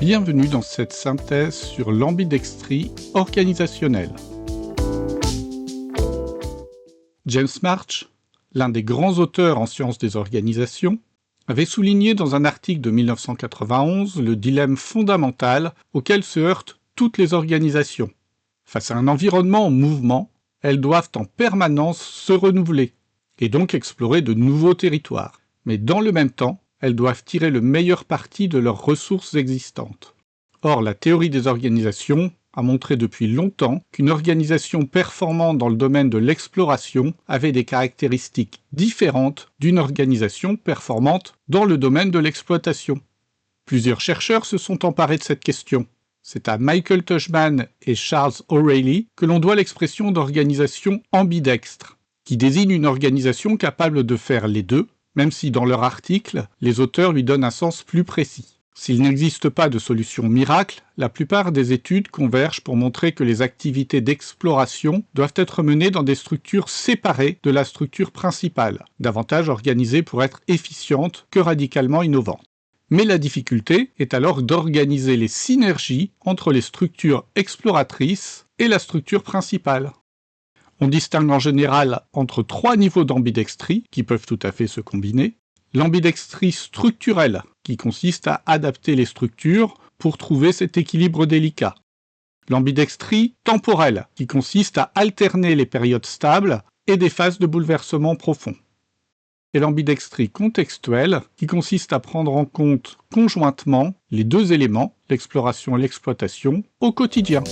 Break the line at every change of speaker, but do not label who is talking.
Bienvenue dans cette synthèse sur l'ambidextrie organisationnelle. James March, l'un des grands auteurs en sciences des organisations, avait souligné dans un article de 1991 le dilemme fondamental auquel se heurtent toutes les organisations. Face à un environnement en mouvement, elles doivent en permanence se renouveler, et donc explorer de nouveaux territoires. Mais dans le même temps, elles doivent tirer le meilleur parti de leurs ressources existantes. Or, la théorie des organisations a montré depuis longtemps qu'une organisation performante dans le domaine de l'exploration avait des caractéristiques différentes d'une organisation performante dans le domaine de l'exploitation. Plusieurs chercheurs se sont emparés de cette question. C'est à Michael Tuchman et Charles O'Reilly que l'on doit l'expression d'organisation ambidextre, qui désigne une organisation capable de faire les deux, même si dans leur article, les auteurs lui donnent un sens plus précis. S'il n'existe pas de solution miracle, la plupart des études convergent pour montrer que les activités d'exploration doivent être menées dans des structures séparées de la structure principale, davantage organisées pour être efficientes que radicalement innovantes. Mais la difficulté est alors d'organiser les synergies entre les structures exploratrices et la structure principale. On distingue en général entre trois niveaux d'ambidextrie qui peuvent tout à fait se combiner. L'ambidextrie structurelle, qui consiste à adapter les structures pour trouver cet équilibre délicat. L'ambidextrie temporelle, qui consiste à alterner les périodes stables et des phases de bouleversement profond. Et l'ambidextrie contextuelle, qui consiste à prendre en compte conjointement les deux éléments, l'exploration et l'exploitation, au quotidien.